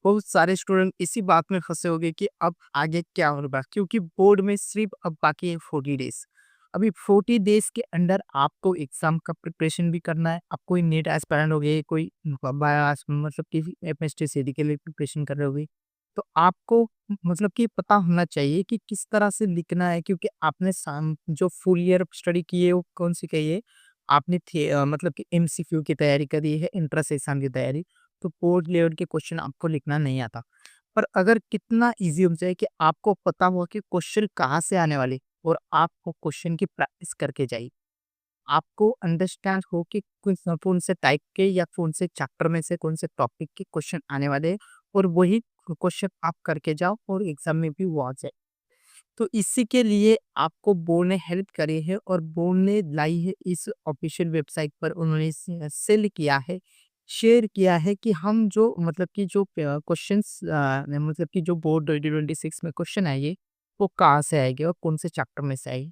बहुत सारे स्टूडेंट इसी बात में फँसे होंगे कि अब आगे क्या होगा? क्योंकि बोर्ड में सिर्फ़ अब बाकी है 40 डेज़। अभी 40 डेज़ के अंदर आपको एग्ज़ाम का प्रिपरेशन भी करना है। आप कोई नीट एस्पिरेंट हो गए, कोई बायास मतलब कि एमएसटी-सीडी के लिए प्रिपरेशन कर रहे हो गए, तो आपको मतलब कि पता होना चाहिए कि किस तरह से लिखना है, क्योंकि आपने जो फुल ईयर स्टडी की है वो कौन-सी की है? आपने मतलब कि एमसीक्यू की तैयारी करी है, एंट्रेंस एग्ज़ाम की तैयारी। तो बोर्ड लेवल के क्वेश्चन आपको लिखना नहीं आता। पर अगर कितना ईज़ी हो जाए कि आपको पता हो कि क्वेश्चन कहाँ से आने वाले, और आप वो क्वेश्चन की प्रैक्टिस करके जाइए। आपको अंडरस्टैंड हो कि कौन से टाइप के या कौन से चैप्टर में से कौन से टॉपिक के क्वेश्चन आने वाले हैं, और वही क्वेश्चन आप करके जाओ और एग्ज़ाम में भी वो आ जाए। तो इसी के लिए आपको बोर्ड ने हेल्प करी है, और बोर्ड ने लाई है इस ऑफिशियल वेबसाइट पर उन्होंने सेल किया है, शेयर किया है कि हम जो मतलब कि जो क्वेश्चंस मतलब कि जो बोर्ड 2026 में क्वेश्चन आएंगे वो कहाँ से आएंगे और कौन से चैप्टर में से आएंगे।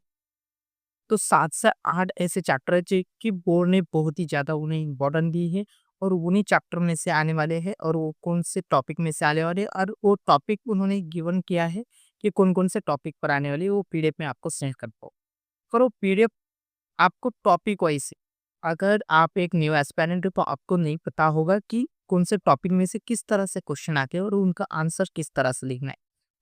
तो 7 से 8 ऐसे चैप्टर है जो कि बोर्ड ने बहुत ही ज़्यादा उन्हें इम्पोर्टेंट दी है, और उन्हीं चैप्टर में से आने वाले हैं, और वो कौन से टॉपिक में से आने वाले हैं, और वो टॉपिक उन्होंने गिवन किया है कि कौन-कौन से टॉपिक पर आने वाली है, वो पीडीएफ में आपको सेंड कर दो। और वो पीडीएफ आपको टॉपिक वाइज़, अगर आप एक न्यू एस्पिरेंट हो तो आपको नहीं पता होगा कि कौन से टॉपिक में से किस तरह से क्वेश्चन आते हैं और उनका आंसर किस तरह से लिखना है।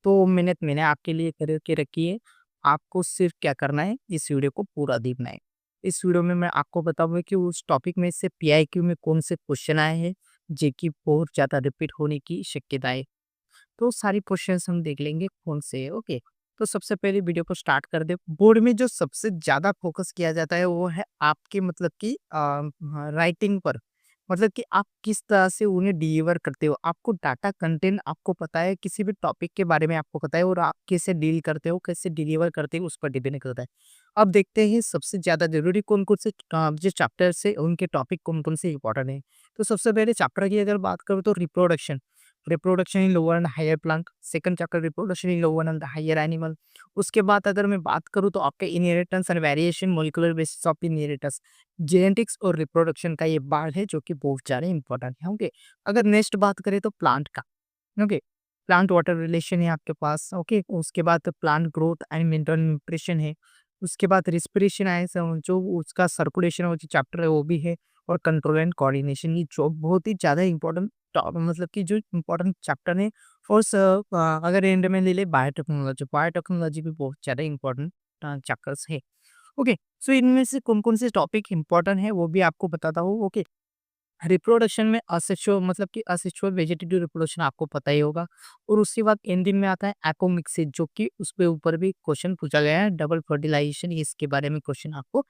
तो मैंने आपके लिए करके रखी है। आपको सिर्फ क्या करना है, इस वीडियो को पूरा देखना है। इस वीडियो में मैं आपको बताऊँगा कि उस टॉपिक में से पीआईक्यू में कौन से क्वेश्चन आए हैं, जो कि बहुत ज़्यादा रिपीट होने की शक्यता है। तो सारी क्वेश्चंस हम देख लेंगे कौन से है, ओके। तो सबसे पहले वीडियो को स्टार्ट कर दे। बोर्ड में जो सबसे ज्यादा फोकस किया जाता है वो है आपके मतलब कि राइटिंग पर, मतलब कि आप किस तरह से उन्हें डिलीवर करते हो। आपको डाटा कंटेंट आपको पता है, किसी भी टॉपिक के बारे में आपको पता है, और आप कैसे डील करते हो, कैसे डिलीवर करते हो, उस पर डिपेंड करता है। अब देखते हैं सबसे ज्यादा जरूरी कौन कौन से जो चैप्टर से उनके टॉपिक कौन कौन से इंपॉर्टेंट है। तो सबसे पहले चैप्टर की अगर बात करूँ तो reproduction, reproduction in lower and higher plant. Second chapter reproduction in lower and higher animal. उसके बाद अगर मैं बात करूँ तो आपके inheritance and variation, molecular basis of inheritance, genetics और रिप्रोडक्शन का ये पार्ट है जो कि बहुत ज़्यादा इंपॉर्टेंट है, ओके। अगर नेक्स्ट बात करें तो प्लांट का, ओके, प्लांट वाटर रिलेशन है आपके पास, ओके। उसके बाद plant growth and mineral nutrition है। उसके बाद रिस्पिरेशन है, जो उसका सर्कुलेशन वो चैप्टर है वो भी है। और कंट्रोल एंड कोऑर्डिनेशन, ये जो बहुत ही ज़्यादा इंपॉर्टेंट मतलब कि जो इम्पोर्टेंट चैप्टर है। और अगर एंड में ले ले बायोटेक्नोलॉजी, बायोटेक्नोलॉजी भी बहुत ज़्यादा इंपॉर्टेंट चैप्टर्स है, ओके। सो इनमें से कौन कौन से टॉपिक इंपॉर्टेंट है वो भी आपको बताता हूँ, ओके। रिप्रोडक्शन में असेक्सुअल मतलब कि असेक्सुअल वेजिटेटिव रिप्रोडक्शन आपको पता ही होगा। और उसके बाद एंडिंग में आता है एपोमिक्सिस, जो कि उसके ऊपर भी क्वेश्चन पूछा गया है। डबल फर्टिलाइजेशन, इसके बारे में क्वेश्चन आपको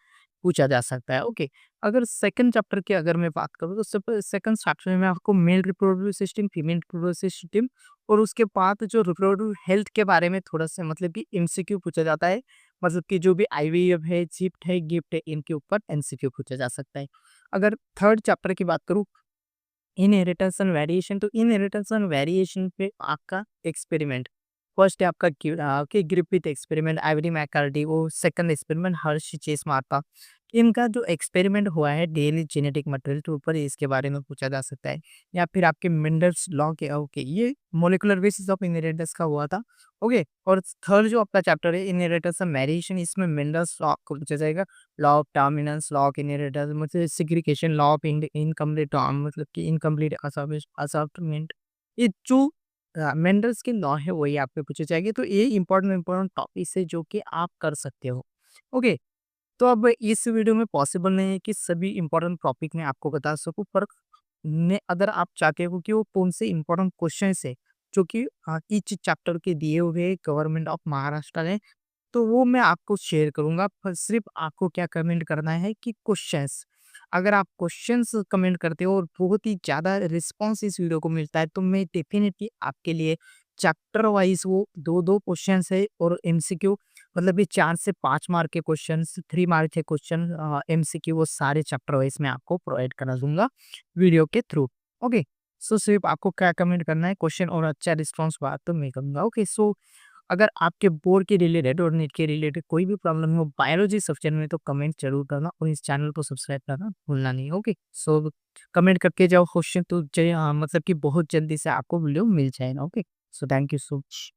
पूछा जा सकता है, ओके। अगर सेकंड चैप्टर की अगर मैं बात करूँ तो सेकंड चैप्टर में आपको male reproductive system, female reproductive system, और उसके बाद जो रिप्रोडक्टिव हेल्थ के बारे में थोड़ा सा मतलब कि एमसीक्यू पूछा जाता है। मतलब कि जो भी आईवीएफ है, जिप्ट है, गिफ्ट है, इनके ऊपर एमसीक्यू पूछा जा सकता है। अगर थर्ड चैप्टर की बात करूँ, इनहेरिटेंस एंड वेरिएशन, तो इनहेरिटेंस एंड वेरिएशन पे आपका एक्सपेरिमेंट, फर्स्ट है आपका ग्रिफिथ एक्सपेरिमेंट, आइवरी मैककार्डी, वो second experiment Hershey Chase Martha. इनका जो एक्सपेरिमेंट हुआ है डेली जेनेटिक मटेरियल के ऊपर, इसके बारे में पूछा जा सकता है। या फिर आपके मेंडल्स लॉ के, ओके, ये मोलिकुलर बेसिस ऑफ इनहेरिटेंस का हुआ था, ओके। और थर्ड जो आपका चैप्टर है इनहेरिटेंस एंड वेरिएशन, इसमें मेंडल्स लॉ को पूछा जाएगा। Law of dominance, law of inheritance, मतलब सेग्रीगेशन, लॉ ऑफ इनकम्प्लीट मतलब कि इनकम्प्लीट असॉर्टमेंट, ये जो मेंडल्स के लॉ है वही आपसे पूछे जाएंगे। तो ये इंपॉर्टेंट इंपॉर्टेंट टॉपिक है जो कि आप कर सकते हो, ओके। तो अब इस वीडियो में पॉसिबल नहीं है कि सभी इंपॉर्टेंट टॉपिक मैं आपको बता सकूं, पर मैं अगर आप चाहते हो कि वो कौन से इंपॉर्टेंट क्वेश्चन है जो कि ईच चैप्टर के दिए हुए गवर्नमेंट ऑफ महाराष्ट्र ने, तो वो मैं आपको शेयर करूँगा। पर सिर्फ़ आपको क्या कमेंट करना है कि क्वेश्चंस, अगर आप क्वेश्चंस कमेंट करते हो और बहुत ही ज़्यादा रिस्पॉन्स इस वीडियो को मिलता है, तो मैं डेफ़िनिटली आपके लिए चैप्टर वाइज़ वो 2-2 क्वेश्चंस है, और एमसीक्यू मतलब ये 4 से 5 मार्क के क्वेश्चंस, 3 मार्क के क्वेश्चन एमसीक्यू, वो सारे चैप्टर वाइज़ मैं आपको प्रोवाइड करा दूँगा वीडियो के थ्रू, ओके। सो सिर्फ़ आपको क्या कमेंट करना है क्वेश्चन, और अच्छा रिस्पॉन्स हुआ तो मैं करूँगा, ओके। सो अगर आपके बोर्ड के रिलेटेड और नीट के रिलेटेड कोई भी प्रॉब्लम हो बायोलॉजी सब्जेक्ट में तो कमेंट ज़रूर करना और इस चैनल को सब्सक्राइब करना भूलना नहीं, ओके? सो कमेंट करके जाओ क्वेश्चन तो मतलब कि बहुत जल्दी से आपको वीडियो मिल जाएगा, okay? So thank you so much.